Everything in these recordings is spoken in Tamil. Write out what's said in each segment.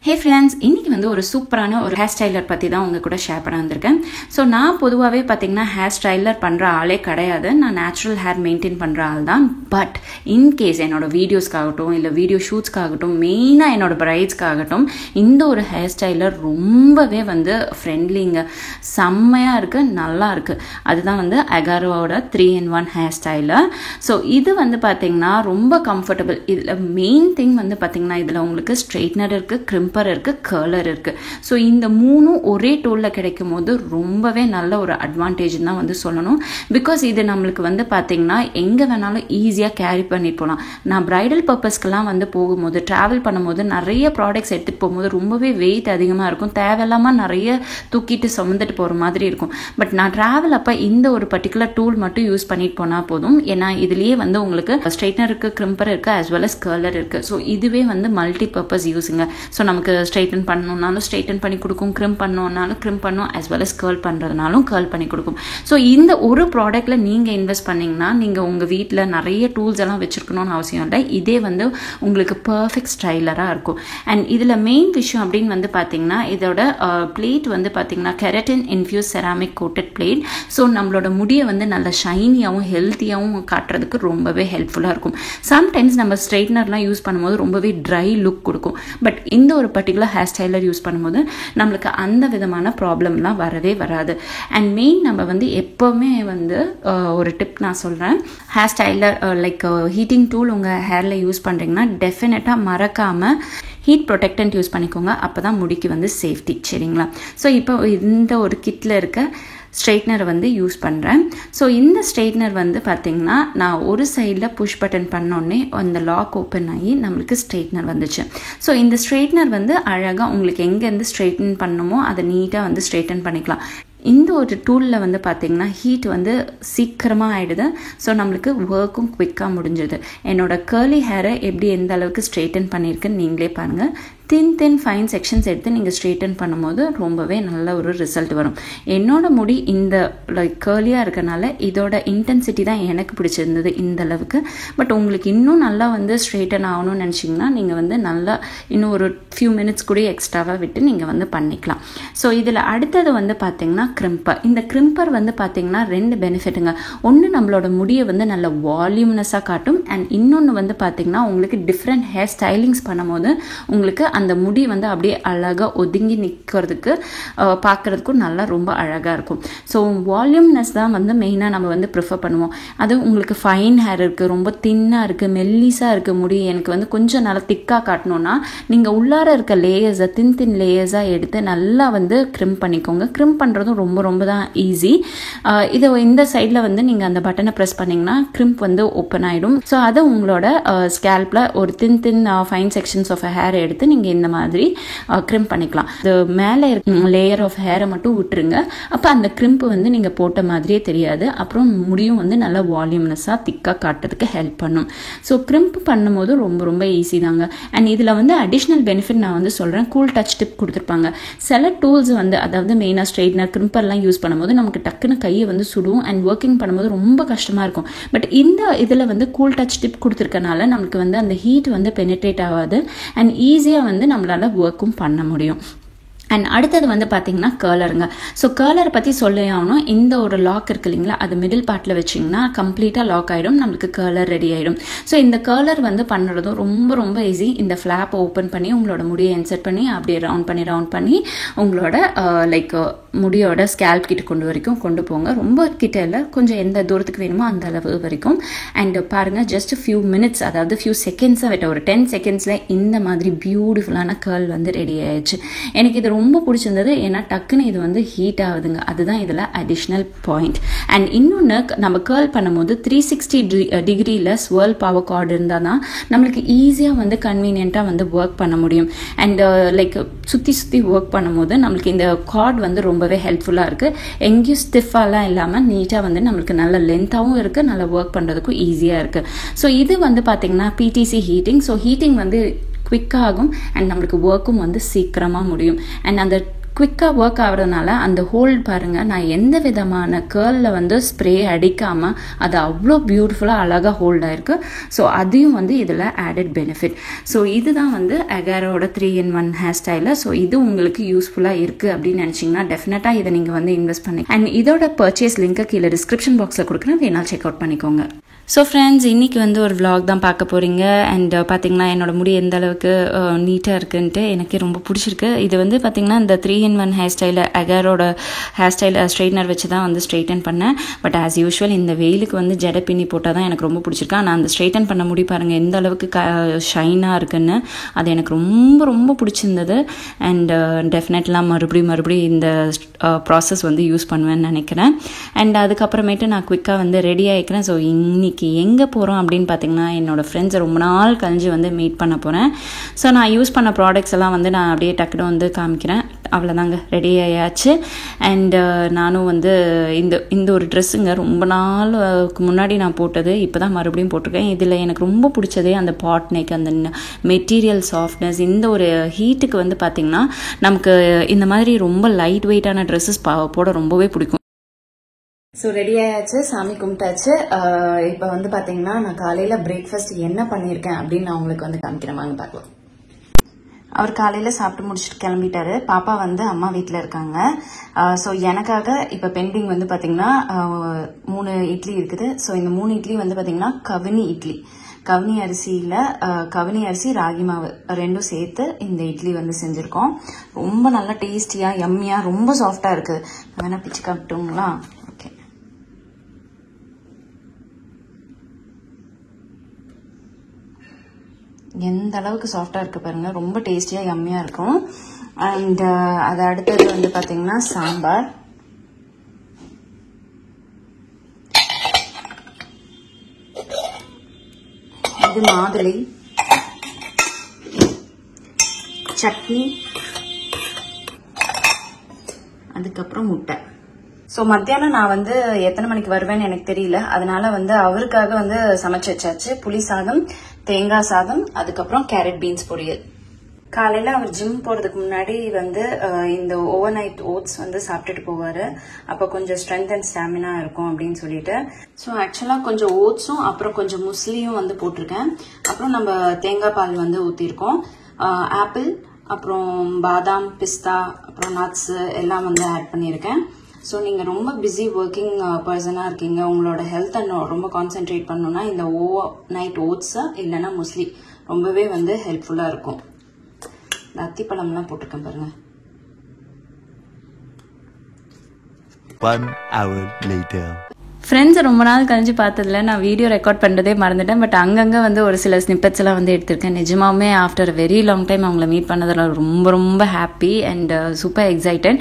ஹே ஃப்ரெண்ட்ஸ், இன்றைக்கி வந்து ஒரு சூப்பரான ஒரு ஹேர் ஸ்டைலர் பற்றி தான் உங்கள் கூட ஷேர் பண்ண வந்திருக்கேன். ஸோ நான் பொதுவாகவே பார்த்திங்கன்னா ஹேர் ஸ்டைலர் பண்ணுற ஆளே கிடையாது. நான் நேச்சுரல் ஹேர் மெயின்டைன் பண்ணுற ஆள் தான். பட் இன்கேஸ் என்னோடய வீடியோஸ்க்காகட்டும் இல்லை வீடியோ ஷூட்ஸ்க்காகட்டும் மெயினாக என்னோடய பிரைட்ஸ்க்காகட்டும் இந்த ஒரு ஹேர் ஸ்டைலர் ரொம்பவே வந்து ஃப்ரெண்ட்லிங்க, செம்மையாக இருக்குது, நல்லா இருக்குது. அதுதான் வந்து அகாரோவோட 3-in-1 ஹேர் ஸ்டைலர். ஸோ இது வந்து பார்த்திங்கன்னா ரொம்ப கம்ஃபர்டபுள். இதில் மெயின் திங் வந்து பார்த்திங்கன்னா இதில் உங்களுக்கு ஸ்ட்ரெயிட்னர் இருக்குது, கிரிம்பர் இருக்குது, கர்லர் இருக்குது. ஸோ இந்த மூணும் ஒரே டூலில் கிடைக்கும் போது ரொம்பவே நல்ல ஒரு அட்வான்டேஜ் தான் வந்து சொல்லணும். பிகாஸ் இது நம்மளுக்கு வந்து பார்த்திங்கன்னா எங்கே வேணாலும் ஈஸியாக கேரி பண்ணிட்டு போகலாம். நான் ப்ரைடல் பர்பஸ்க்கெலாம் வந்து போகும்போது ட்ராவல் பண்ணும்போது நிறைய ப்ராடக்ட்ஸ் எடுத்துகிட்டு போகும்போது ரொம்பவே வெயிட் அதிகமாக இருக்கும், தேவையில்லாமல் நிறைய தூக்கிட்டு சுமந்துட்டு போகிற மாதிரி இருக்கும். பட் நான் ட்ராவல் அப்போ இந்த ஒரு பர்டிகுலர் டூல் மட்டும் யூஸ் பண்ணிட்டு போனால் போதும். ஏன்னா இதுலேயே வந்து உங்களுக்கு ஸ்ட்ரெயிட்னர் இருக்குது, கிரிம்பர் இருக்குது, ஆஸ் வெல் அஸ் கர்லர் இருக்குது. ஸோ இதுவே வந்து மல்டி பர்பஸ் யூஸுங்க. ஸோ நமக்கு ஸ்ட்ரைட்டன் பண்ணணுன்னாலும் ஸ்ட்ரைட்டன் பண்ணி கொடுக்கும், கிரிம் பண்ணணுன்னாலும் கிரிம் பண்ணும், ஆஸ் வெல் அஸ் கேர்ள் பண்ணுறதுனாலும் கேர்ள் பண்ணி கொடுக்கும். ஸோ இந்த ஒரு ப்ராடக்ட்டில் நீங்கள் இன்வெஸ்ட் பண்ணிங்கன்னா நீங்கள் உங்கள் வீட்டில் நிறைய டூல்ஸ் எல்லாம் வச்சுருக்கணும்னு அவசியம் இல்லை. இதே வந்து உங்களுக்கு பர்ஃபெக்ட் ஸ்டைலராக இருக்கும். அண்ட் இதில் மெயின் விஷயம் அப்படின்னு வந்து பார்த்தீங்கன்னா இதோட பிளேட் வந்து பார்த்தீங்கன்னா keratin infuse ceramic coated plate. So நம்மளோட முடியை வந்து நல்ல ஷைனியாகவும் ஹெல்த்தியாகவும் காட்டுறதுக்கு ரொம்பவே ஹெல்ப்ஃபுல்லாக இருக்கும். சம்டைம்ஸ் நம்ம ஸ்ட்ரைட்னர்லாம் யூஸ் பண்ணும்போது ரொம்பவே ட்ரை லுக் கொடுக்கும். பட் இந்த ஒரு பர்டிகுலர் ஹேர் ஸ்டைலர் யூஸ் பண்ணும்போது நம்மளுக்கு அந்த விதமான ப்ராப்ளம்லாம் வரவே வராது. அண்ட் மெயின் நம்ம வந்து எப்போவுமே வந்து ஒரு டிப் நான் சொல்கிறேன், hair styler like heating tool உங்கள் ஹேரில் யூஸ் பண்ணுறீங்கன்னா டெஃபினட்டாக மறக்காமல் ஹீட் ப்ரொடெக்டன்ட் யூஸ் பண்ணிக்கோங்க. அப்போ தான் முடிக்கு வந்து சேஃப்டி, சரிங்களா? ஸோ இப்போ இந்த ஒரு கிட்டில் இருக்க ஸ்ட்ரெயிட்னர் வந்து யூஸ் பண்ணுறேன். ஸோ இந்த ஸ்ட்ரெயிட்னர் வந்து பார்த்திங்கன்னா நான் ஒரு சைடில் புஷ் பட்டன் பண்ணோடனே அந்த லாக் ஓப்பன் ஆகி நம்மளுக்கு ஸ்ட்ரெயிட்னர் வந்துச்சு. ஸோ இந்த ஸ்ட்ரெயிட்னர் வந்து அழகாக உங்களுக்கு எங்கேருந்து ஸ்ட்ரெயிட்டன் பண்ணணுமோ அதை நீட்டாக வந்து ஸ்ட்ரெயிட்டன் பண்ணிக்கலாம். இந்த ஒரு டூலில் வந்து பார்த்திங்கன்னா ஹீட் வந்து சீக்கிரமாக ஆகிடுது. ஸோ நம்மளுக்கு ஒர்க்கும் குவிக்காக முடிஞ்சுது. என்னோடய கேர்லி ஹேரை எப்படி எந்த அளவுக்கு ஸ்ட்ரெயிட்டன் பண்ணியிருக்குன்னு நீங்களே பாருங்கள். தின் ஃபைன் செக்ஷன்ஸ் எடுத்து நீங்கள் ஸ்ட்ரெயிட்டன் பண்ணும்போது ரொம்பவே நல்ல ஒரு ரிசல்ட் வரும். என்னோட முடி இந்த லைக் கேர்லியாக இருக்கனால இதோட இன்டென்சிட்டி தான் எனக்கு பிடிச்சிருந்தது இந்த அளவுக்கு. பட் உங்களுக்கு இன்னும் நல்லா வந்து ஸ்ட்ரெயிட்டன் ஆகணும்னு நினச்சிங்கன்னா நீங்கள் வந்து நல்லா இன்னும் ஒரு ஃபியூ மினிட்ஸ் கூட எக்ஸ்ட்ராவாக விட்டு நீங்கள் வந்து பண்ணிக்கலாம். ஸோ இதில் அடுத்தது வந்து பார்த்திங்கன்னா கிரிம்பர். இந்த கிரிம்பர் வந்து பார்த்திங்கன்னா 2 பெனிஃபிட்டுங்க. ஒன்று நம்மளோட முடியை வந்து நல்ல வால்யூம்னஸாக காட்டும். அண்ட் இன்னொன்று வந்து பார்த்திங்கன்னா உங்களுக்கு டிஃப்ரெண்ட் ஹேர் ஸ்டைலிங்ஸ் பண்ணும்போது உங்களுக்கு அந்த முடி வந்து அப்படியே அழகாக ஒதுங்கி நிற்கிறதுக்கு பார்க்குறதுக்கும் நல்லா ரொம்ப அழகாக இருக்கும். ஸோ வால்யூம்னஸ் தான் வந்து மெயினாக நம்ம வந்து ப்ரிஃபர் பண்ணுவோம். அது உங்களுக்கு ஃபைன் ஹேர் இருக்குது, ரொம்ப தின்னாக இருக்குது, மெல்லிஸாக இருக்குது முடி, எனக்கு வந்து கொஞ்சம் நல்லா திக்காக காட்டணும்னா நீங்கள் உள்ளார இருக்க லேயர்ஸை தின் லேயர்ஸாக எடுத்து நல்லா வந்து க்ரிம் பண்ணிக்கோங்க. க்ரிம் பண்ணுறதும் ரொம்ப ரொம்ப தான் ஈஸி. இதை இந்த சைடில் வந்து நீங்கள் அந்த பட்டனை ப்ரெஸ் பண்ணிங்கன்னா க்ரிம்ப் வந்து ஓப்பன் ஆகிடும். ஸோ அதை உங்களோட ஸ்கேல்பில் ஒரு தின் ஃபைன் செக்ஷன்ஸ் ஆஃப் ஹேர் எடுத்து நீங்கள் இந்த மாதிரி க்ரிம்ப் பண்ணிக்கலாம். அது மேலே இருக்க லேயர் ஆஃப் ஹேரை மட்டும் விட்டுருங்க. அப்போ அந்த க்ரிம்ப் வந்து நீங்கள் போட்ட மாதிரியே தெரியாது. அப்புறம் முடியும் வந்து நல்லா வால்யூம்னஸாக திக்காக காட்டுறதுக்கு ஹெல்ப் பண்ணும். ஸோ க்ரிம்ப் பண்ணும்போது ரொம்ப ரொம்ப ஈஸி தாங்க. அண்ட் இதில் வந்து அடிஷ்னல் பெனிஃபிட் நான் வந்து சொல்கிறேன், கூல் டச் டிப் கொடுத்துருப்பாங்க. சில டூல்ஸ் வந்து அதாவது மெயினாக ஸ்ட்ரெயிட்னர் கிரிம்பர்லாம் யூஸ் பண்ணும்போது நமக்கு டக்குன்னு கையை வந்து சுடும் அண்ட் ஒர்க்கிங் பண்ணும்போது ரொம்ப கஷ்டமாக இருக்கும். பட் இந்த இதில் வந்து கூல் டச் டிப் கொடுத்துருக்கனால நமக்கு வந்து அந்த ஹீட் வந்து பெனிட்ரேட் ஆகாது அண்ட் ஈஸியாக வந்து நம்மளால் ஒர்க்கும் பண்ண முடியும். அண்ட் அடுத்தது வந்து பார்த்திங்கன்னா கர்லருங்க. ஸோ கர்லரை பற்றி சொல்லி ஆகணும். இந்த ஒரு லாக் இருக்குது இல்லைங்களா, அது மிடில் பார்ட்டில் வச்சிங்கன்னா கம்ப்ளீட்டாக லாக் ஆகிடும், நம்மளுக்கு கர்லர் ரெடி ஆகிடும். ஸோ இந்த கர்லர் வந்து பண்ணுறதும் ரொம்ப ரொம்ப ஈஸி. இந்த ஃப்ளாப்பை ஓப்பன் பண்ணி உங்களோட முடியை இன்சர்ட் பண்ணி அப்படியே ரவுண்ட் பண்ணி உங்களோட லைக் முடியோட ஸ்கேல்ப் கிட்ட கொண்டு போங்க. ரொம்ப கிட்ட இல்லை, கொஞ்சம் எந்த தூரத்துக்கு வேணுமோ அந்த அளவு வரைக்கும். அண்ட் பாருங்கள், ஜஸ்ட் ஃபியூ மினிட்ஸ், அதாவது ஃபியூ செகண்ட்ஸாக விட்ட ஒரு 10 செகண்ட்ஸில் இந்த மாதிரி பியூட்டிஃபுல்லான கேர்ள் வந்து ரெடி ஆயிடுச்சு. எனக்கு இது ரொம்ப பிடிச்சிருந்தது. ஏன்னா டக்குன்னு இது வந்து ஹீட் ஆகுதுங்க, அதுதான் இதில் அடிஷ்னல் பாயிண்ட். அண்ட் இன்னொன்று, நம்ம கேர்ள் பண்ணும்போது 360 டிகிரியில் ஸ்வர்ல் பவர் கார்டு இருந்தால் தான் நம்மளுக்கு ஈஸியாக வந்து கன்வீனியண்ட்டாக வந்து ஒர்க் பண்ண முடியும். அண்ட் லைக் சுற்றி ஒர்க் பண்ணும்போது நம்மளுக்கு இந்த கார்டு வந்து ரொம்பவே ஹெல்ப்ஃபுல்லாக இருக்குது. எங்கேயும் ஸ்டிஃபாலாம் இல்லாமல் நீட்டாக வந்து நம்மளுக்கு நல்ல லென்த்தாகவும் இருக்குது, நல்லா ஒர்க் பண்ணுறதுக்கும் ஈஸியாக இருக்குது. ஸோ இது வந்து பார்த்திங்கன்னா பிடிசி ஹீட்டிங். ஸோ ஹீட்டிங் வந்து குவிக்காகும் அண்ட் நம்மளுக்கு ஒர்க்கும் வந்து சீக்கிரமாக முடியும். அண்ட் அந்த குவிக்காக ஒர்க் ஆகிறதுனால அந்த ஹோல்ட் பாருங்கள், நான் எந்த விதமான கேர்லில் வந்து ஸ்ப்ரே அடிக்காமல் அது அவ்வளோ பியூட்டிஃபுல்லாக அழகாக ஹோல்ட் ஆகிருக்கு. ஸோ அதையும் வந்து இதில் ஆடட் பெனிஃபிட். ஸோ இதுதான் வந்து அகாரோட 3-in-1 ஹேர் ஸ்டைலு. ஸோ இது உங்களுக்கு யூஸ்ஃபுல்லாக இருக்குது அப்படின்னு நினச்சிங்கன்னா டெஃபினட்டாக இதை நீங்கள் வந்து இன்வெஸ்ட் பண்ணி அண்ட் இதோட பர்ச்சேஸ் லிங்க்கை கீழே டிஸ்கிரிப்ஷன் பாக்ஸில் கொடுக்குறேன், வேணால் செக் அவுட் பண்ணிக்கோங்க. ஸோ ஃப்ரெண்ட்ஸ், இன்றைக்கி வந்து ஒரு vlog தான் பார்க்க போகிறீங்க. அண்ட் பார்த்திங்கன்னா என்னோடய முடி எந்த அளவுக்கு நீட்டாக இருக்குன்ட்டு எனக்கு ரொம்ப பிடிச்சிருக்கு. இது வந்து பார்த்திங்கன்னா இந்த 3-in-1 ஹேர் ஸ்டைலு அகாரோட ஹேர் ஸ்டைல் ஸ்ட்ரெயிட்னர் வச்சு தான் வந்து ஸ்ட்ரெயிட்டன் பண்ணேன். பட் ஆஸ் யூஷுவல் இந்த வெயிலுக்கு வந்து ஜடை பின்னி போட்டால் தான் எனக்கு ரொம்ப பிடிச்சிருக்கு. ஆனால் அந்த ஸ்ட்ரெயிட்டன் பண்ண முடி பாருங்கள் எந்த அளவுக்கு ஷைனாக இருக்குன்னு, அது எனக்கு ரொம்ப ரொம்ப பிடிச்சிருந்தது. அண்ட் டெஃபினெட்லாம் மறுபடியும் இந்த ப்ராசஸ் வந்து யூஸ் பண்ணுவேன்னு நினைக்கிறேன். அண்ட் அதுக்கப்புறமேட்டு நான் குயிக்காக வந்து ரெடி ஆகிக்கிறேன். ஸோ இன்னைக்கு எங்கே போகிறோம் அப்படின்னு பார்த்தீங்கன்னா என்னோடய ஃப்ரெண்ட்ஸை ரொம்ப நாள் கழிஞ்சு வந்து மீட் பண்ண போகிறேன். ஸோ நான் யூஸ் பண்ண ப்ராடக்ட்ஸ் எல்லாம் வந்து நான் அப்படியே டக்குன்னு வந்து காமிக்கிறேன். அவ்வளோதாங்க, ரெடி ஆயாச்சு. அண்டு நானும் வந்து இந்த ஒரு ட்ரெஸ்ஸுங்க ரொம்ப நாளுக்கு முன்னாடி நான் போட்டது, இப்போ தான் மறுபடியும் போட்டிருக்கேன். இதில் எனக்கு ரொம்ப பிடிச்சதே அந்த பாட் நெக், அந்த மெட்டீரியல் சாஃப்ட்னஸ். இந்த ஒரு ஹீட்டுக்கு வந்து பார்த்திங்கன்னா நமக்கு இந்த மாதிரி ரொம்ப லைட் வெயிட்டான ட்ரெஸ்ஸஸ் போட ரொம்பவே பிடிக்கும். ஸோ ரெடி ஆயாச்சு, சாமி கும்பிட்டாச்சு. இப்போ வந்து பார்த்தீங்கன்னா நான் காலையில் பிரேக்ஃபாஸ்ட் என்ன பண்ணியிருக்கேன் அப்படின்னு நான் உங்களுக்கு வந்து காமிக்கிறேன், வாங்க பார்க்கலாம். அவர் காலையில் சாப்பிட்டு முடிச்சுட்டு கிளம்பிட்டாரு. பாப்பா வந்து அம்மா வீட்டில் இருக்காங்க. ஸோ எனக்காக இப்போ பெண்டிங் வந்து பார்த்தீங்கன்னா 3 இட்லி இருக்குது. ஸோ இந்த 3 இட்லி வந்து பார்த்தீங்கன்னா கவினி இட்லி, கவினி அரிசியில் கவினி அரிசி ராகி மாவு ரெண்டும் சேர்த்து இந்த இட்லி வந்து செஞ்சுருக்கோம். ரொம்ப நல்லா டேஸ்டியாக யம்மியாக ரொம்ப சாஃப்டாக இருக்குது. வேணா பிச்சு காட்டுங்களா? ஓகே, எந்த அளவுக்கு சாஃப்டாக இருக்குது பாருங்கள், ரொம்ப டேஸ்டியாக யம்மியாக இருக்கும். அண்ட் அது அடுத்தது வந்து பார்த்தீங்கன்னா சாம்பார், இது மாதுளை சட்னி, அதுக்கப்புறம் முட்டை. ஸோ மத்தியானம் நான் வந்து எத்தனை மணிக்கு வருவேன்னு எனக்கு தெரியல, அதனால வந்து அவருக்காக வந்து சமைச்சு வச்சாச்சு. புளி சாதம், தேங்காய் சாதம், அதுக்கப்புறம் கேரட் பீன்ஸ் பொரியல். காலையில் அவர் ஜிம் போகிறதுக்கு முன்னாடி வந்து இந்த ஓவர் நைட் ஓட்ஸ் வந்து சாப்பிட்டுட்டு போவார். அப்போ கொஞ்சம் ஸ்ட்ரென்த் அண்ட் ஸ்டாமினா இருக்கும் அப்படின்னு சொல்லிட்டு. ஸோ ஆக்சுவலாக கொஞ்சம் ஓட்ஸும் அப்புறம் கொஞ்சம் முஸ்லியும் வந்து போட்டிருக்கேன். அப்புறம் நம்ம தேங்காய் பால் வந்து ஊற்றிருக்கோம். ஆப்பிள், அப்புறம் பாதாம், பிஸ்தா, அப்புறம் நட்ஸு எல்லாம் வந்து ஆட் பண்ணியிருக்கேன். ஸோ நீங்கள் ரொம்ப பிஸி ஒர்க்கிங் பர்சனாக இருக்கீங்க, உங்களோட ஹெல்த்தை ரொம்ப கான்சென்ட்ரேட் பண்ணணும்னா இந்த ஓவர் நைட் ஓட்ஸை இல்லைன்னா முஸ்லி ரொம்பவே வந்து ஹெல்ப்ஃபுல்லாக இருக்கும். அத்திப்பழம்லாம் போட்டிருக்கேன் பாருங்க. 1 hour later. ஃப்ரெண்ட்ஸை ரொம்ப நாள் கழிஞ்சு பார்த்ததில்ல, நான் வீடியோ ரெக்கார்ட் பண்ணுறதே மறந்துட்டேன். பட் அங்கங்கே வந்து ஒரு சில ஸ்னிப்பெட்ஸ் எல்லாம் வந்து எடுத்திருக்கேன். நிஜமாவே ஆஃப்டர் வெரி லாங் டைம் அவங்கள மீட் பண்ணதில் ரொம்ப ரொம்ப ஹாப்பி அண்ட் சூப்பர் எக்ஸைட்டட்.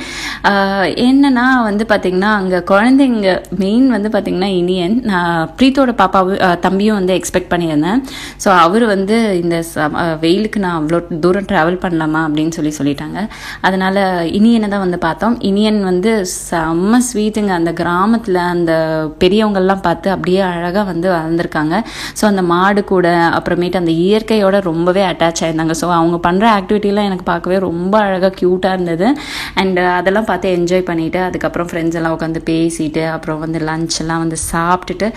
என்னன்னா வந்து பார்த்திங்கன்னா அங்கே குழந்தைங்க மெயின் வந்து பார்த்திங்கன்னா இனியன், நான் ப்ரீத்தோட பாப்பாவும் தம்பியும் வந்து எக்ஸ்பெக்ட் பண்ணியிருந்தேன். ஸோ அவர் வந்து இந்த வெயிலுக்கு நான் அவ்வளோ தூரம் ட்ராவல் பண்ணலாமா அப்படின்னு சொல்லிட்டாங்க. அதனால் இனியனை தான் வந்து பார்த்தோம். இனியன் வந்து செம்ம ஸ்வீட்டுங்க. அந்த கிராமத்தில் அந்த பெரியவங்கள்லாம் பார்த்து அப்படியே அழகாக வந்து வளர்ந்துருக்காங்க. ஸோ அந்த மாடு கூட அப்புறமேட்டு அந்த இயற்கையோட ரொம்பவே அட்டாச் ஆயிருந்தாங்க. ஸோ அவங்க பண்ணுற ஆக்டிவிட்டிலாம் எனக்கு பார்க்கவே ரொம்ப அழகாக க்யூட்டாக இருந்தது. அண்ட் அதெல்லாம் பார்த்து என்ஜாய் பண்ணிவிட்டு அதுக்கப்புறம் ஃப்ரெண்ட்ஸ் எல்லாம் உட்காந்து பேசிட்டு அப்புறம் வந்து லஞ்ச் எல்லாம் வந்து சாப்பிட்டுட்டு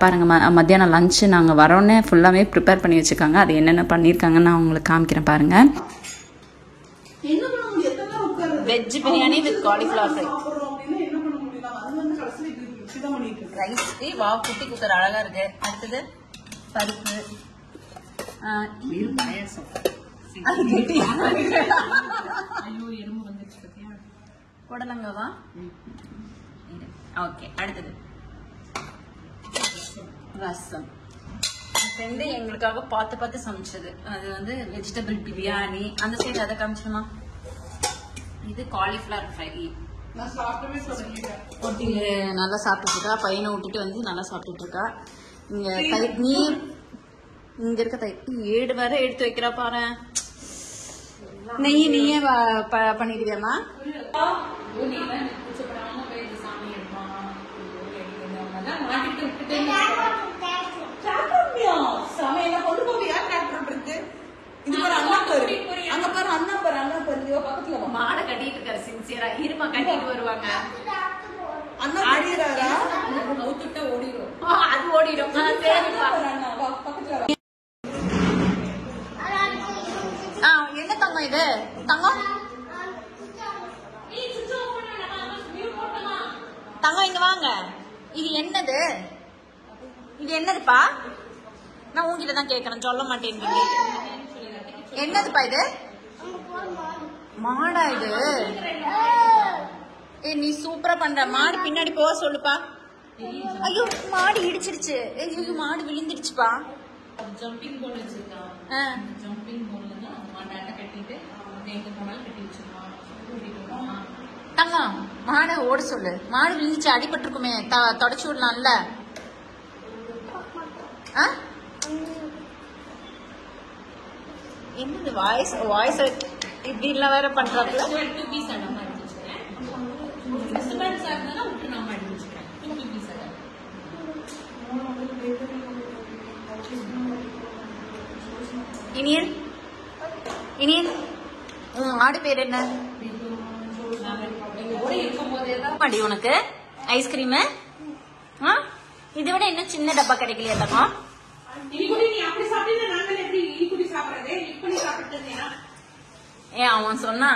பாருங்கள், மத்தியானம் லஞ்சு நாங்கள் வரோன்னே ஃபுல்லாகவே ப்ரிப்பேர் பண்ணி வச்சுருக்காங்க. அது என்னென்ன பண்ணியிருக்காங்கன்னு நான் உங்களுக்கு காமிக்கிறேன் பாருங்கள். Veg biryani with cauliflower fry, rice, வா குட்டி குக்கர் அழகா இருக்கு. அடுத்தது பருப்பு, புடலங்காவா? ஓகே, அடுத்தது ரசம். ஃப்ரெண்டு எங்களுக்காக பார்த்து சமைச்சது. அது வந்து வெஜிடபிள் பிரியாணி. அந்த சைடு அதை காமிச்சோமா? இது காலிஃப்ளவர் ஃப்ரை. நல்லா சாப்பிட்டு இருக்கா, பையனை விட்டுட்டு வந்து நல்லா சாப்பிட்டுட்டு இருக்கா. நீ இங்க இருக்க 7 வரை எடுத்து வைக்கிறா பாரு. நீயே பண்ணிடுவியாமா? மாடை கட்டிட்டு இருக்காரு. சின்சியரா இருமா கட்டிட்டு வருவாங்க. ஓடிடும், அது ஓடிடும். என்ன தங்கம் இது? தங்கம் தங்கம் இங்க வாங்க. இது என்னது? இது என்னதுப்பா? நான் உங்ககிட்ட தான் கேட்கறேன், சொல்ல மாட்டேன். என்னதுப்பா இது? மாடா இது? நீ சூப்பரா பண்ற. மாடு பின்னாடி போக சொல்லுப்பா. ஐயோ மாடு இடிச்சிருச்சு. ஐயோ மாடு விழுந்துடுச்சுப்பா. ஜம்பிங் போல் வச்சிருக்கான். ஜம்பிங் போல்ல தான் மாடாட்ட கட்டிட்டு எங்க போனாலும் கட்டி வச்சிருக்கான். தங்கம் மாடை ஓட சொல்லு. மாடு விழுந்துச்சு, அடிபட்டிருக்குமே, தொடச்சு விடலாம்ல. என்னது வாய்ஸ் வாய்ஸ் இப்படி எல்லாம் வேற பண்றாங்க. இனியன் இனியன் உன் ஆடு பேர் என்ன? அடி உனக்கு ஐஸ்கிரீம் இதை விட இன்னும் சின்ன டப்பா கிடைக்கலையா தங்கம்? ஏன் அவன் சொன்னா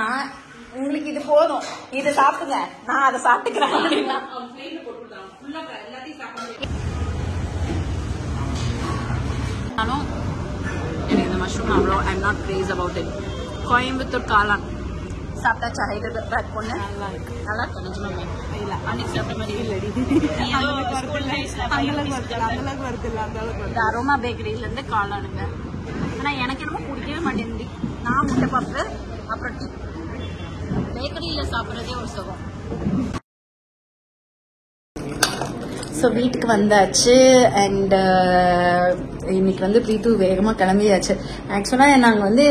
உங்களுக்கு இது போதும், இதை சாப்பிடுங்க, நான் அதை சாப்பிட்டுக்கிறேன் அப்படின்னா. நானும் எனக்கு இந்த மஷ்ரூம் அவ்வளோ I'm not grace about it. Coimbatore காளான் சாப்பிட்டாச்சா? ஹைதராபாத் பொண்ணு நல்லா இருக்கு. நல்லா இருக்கு நிஜமாவே. இல்ல அன்னைக்கு சாப்பிட்ட மாதிரி இல்லடி. இந்த அரோமா பேக்கரியில இருந்து காளானுங்க. ஆனா எனக்கு என்னமோ பிடிக்கவே மாட்டேங்குது. நான் முட்டை பப்பு அப்புறம் டீ. பேக்கரியில சாப்பிட்றதே ஒரு சுகம். ஸோ வீட்டுக்கு வந்தாச்சு. அண்ட் இன்னைக்கு வந்து பிரீத்து வேகமாக கிளம்பியாச்சு. ஆக்சுவலாக நாங்கள் வந்து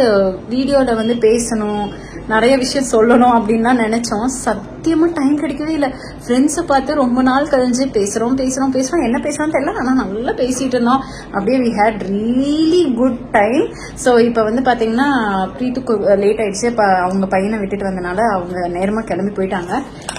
வீடியோவில் வந்து பேசணும், நிறைய விஷயம் சொல்லணும் அப்படின்னு தான் நினைச்சோம். சத்தியமா டைம் கிடைக்கவே இல்லை. ஃப்ரெண்ட்ஸை பார்த்து ரொம்ப நாள் கழிஞ்சு பேசுறோம். என்ன பேசலாம் தெரியல, ஆனால் நல்லா பேசிட்டு இருந்தோம். அப்படியே we had really good time. So இப்போ வந்து பார்த்தீங்கன்னா பிரீத்துக்கு லேட் ஆயிடுச்சு. இப்போ அவங்க பையனை விட்டுட்டு வந்தனால அவங்க நேரமாக கிளம்பி போயிட்டாங்க.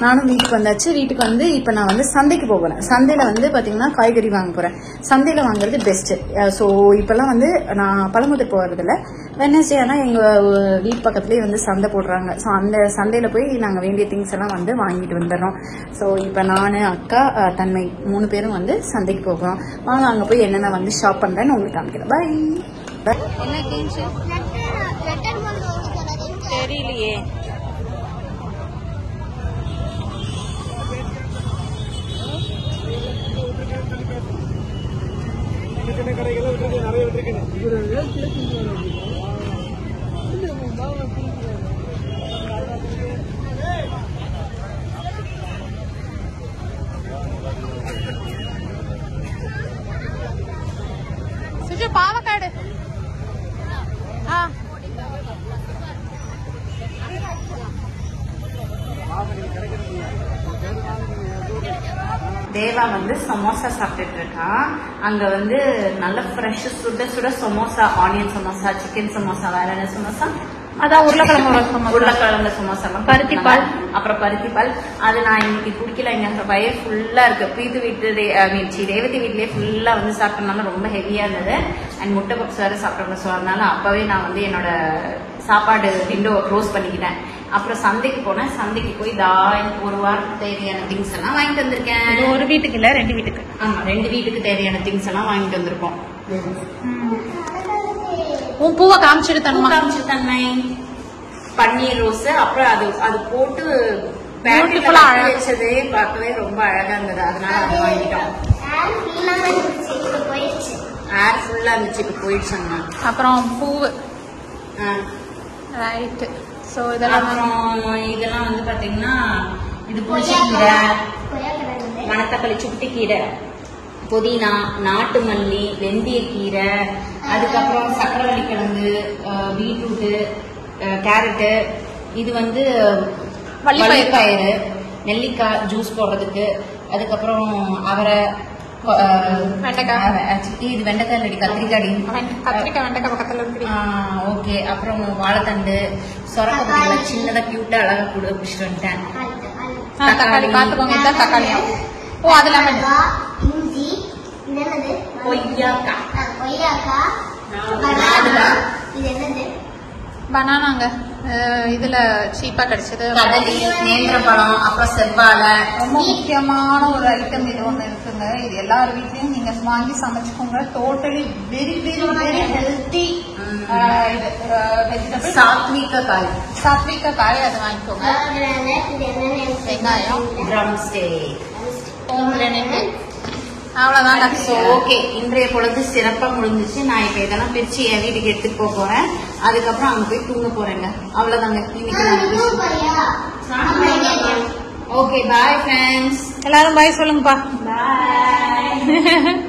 நானும் வீட்டுக்கு வந்தாச்சு. வீட்டுக்கு வந்து இப்போ நான் வந்து சந்தைக்கு போகிறேன். சந்தையில் வந்து பார்த்தீங்கன்னா காய்கறி வாங்க போகிறேன். சந்தையில் வாங்குறது பெஸ்ட்டு. ஸோ இப்போல்லாம் வந்து நான் பழமுதிர் போகிறதில்ல. வெனஸ்டே ஆனால் எங்கள் வீட்டு பக்கத்துலேயே வந்து சந்தை போடுறாங்க. ஸோ அந்த சந்தையில் போய் நாங்கள் வேண்டிய திங்ஸ் எல்லாம் வந்து வாங்கிட்டு வந்துடுறோம். ஸோ இப்போ நான், அக்கா, தன்மை 3 பேரும் வந்து சந்தைக்கு போகிறோம். வாங்க அங்கே போய் என்னென்ன வந்து ஷாப் பண்ணுறேன்னு உங்களுக்கு காமிக்கிறேன். பாய். என்ன தெரியலையே. பாவக்காடு தேவா வந்து சமோசா சாப்பிட்டுட்டு இருக்கான். அங்க வந்து நல்ல ஃப்ரெஷ் சுட சுட சமோசா, ஆனியன் சமோசா, சிக்கன் சமோசா, வேற என்ன சமோசா, அதான் உருளைக்கிழங்கு சமோசா, பருத்தி பால், அப்புறம் பருத்தி பால். அது நான் இன்னைக்கு குடிக்கல. எங்க பையன் ஃபுல்லா இருக்கு. பிரீத்து வீட்டு ரேவதி வீட்லயே ஃபுல்லா வந்து சாப்பிட்டனால ரொம்ப ஹெவியா இருந்தது. அண்ட் முட்டை பப்ஸ் வேற சாப்பிட்டோம். ஸோ அதனால அப்பவே நான் வந்து என்னோட சாப்பாடு விண்டோவை க்ளோஸ் பண்ணிக்கிட்டேன். அப்புறம் சந்தைக்கு போனேன். சந்தைக்கு போய் ஒரு வாரத்துக்கு தேவையான திங்ஸ் எல்லாம் வாங்கிட்டு வந்திருக்கேன். ஒரு வீட்டுக்கு இல்ல, 2 வீட்டுக்கு. ஆமா, 2 வீட்டுக்கு தேவையான திங்ஸ் எல்லாம் வாங்கிட்டு வந்திருக்கோம். உன் பூவை காமிச்சிட்டு தன்மை பன்னீர் ரோஸ். அப்புறம் அது போட்டு வச்சதே பார்க்கவே ரொம்ப அழகா இருந்தது. அதனால அது வாங்கிட்டோம். ஏர் ஃபுல்லா இருந்துச்சு, இப்ப போயிடுச்சாங்க. அப்புறம் பூவு ரைட். ஸோ இதெல்லாம் வந்து பாத்தீங்கன்னா இது புளிச்சக்கீரை, மணத்தக்காளி, சுட்டி கீரை, புதினா, நாட்டு மல்லி, வெந்தயக்கீரை, அதுக்கப்புறம் சக்கரவள்ளி கிழங்கு, பீட்ரூட்டு, கேரட்டு, இது வந்து வள்ளிப்பயிறு, நெல்லிக்காய் ஜூஸ் போடுறதுக்கு, அதுக்கப்புறம் அவரை, இது வெண்டைக்காய் இல்லடி, கத்திரிக்காய். வெண்டைக்காய் பக்கத்துல இருக்கு. ஓகே. அப்புறம் வாழைத்தண்டு, சொரக்காய் சின்னதா கியூட்டா அழகா கூட பிடிச்சிட்டு வந்துட்டேன். தக்காளி பாத்துக்கோங்க, இதுதான் தக்காளியா? ஓ அது லெமன். இஞ்சி, இது என்னது? பனானாங்க. இதுல சீப்பா கிடைச்சது. கடலி, நேந்திரப்பழம், அப்புறம் செவ்வாழை. ரொம்ப முக்கியமான ஒரு ஐட்டம் இது ஒண்ணு இருக்குங்க. இது எல்லார் வீட்லயும் நீங்க வாங்கி சமைச்சுக்கோங்க. Totally very very very healthy vegetable. சாத்விக காய் அது வாங்கிக்கோங்க. வெங்காயம், ட்ரம் ஸ்டேக், அவ்வளவுதான். ஓகே, இன்றைய பொழுது சிறப்பா முடிஞ்சிச்சு. நான் இப்ப இதெல்லாம் பிரிச்சு என் வீட்டுக்கு எடுத்துட்டு போக போறேன். அதுக்கப்புறம் அங்க போய் தூங்க போறேங்க. அவ்வளவுதாங்க இன்னைக்கு. Okay, bye friends. எல்லாரும் பாய் சொல்லுங்கப்பா. பாய்.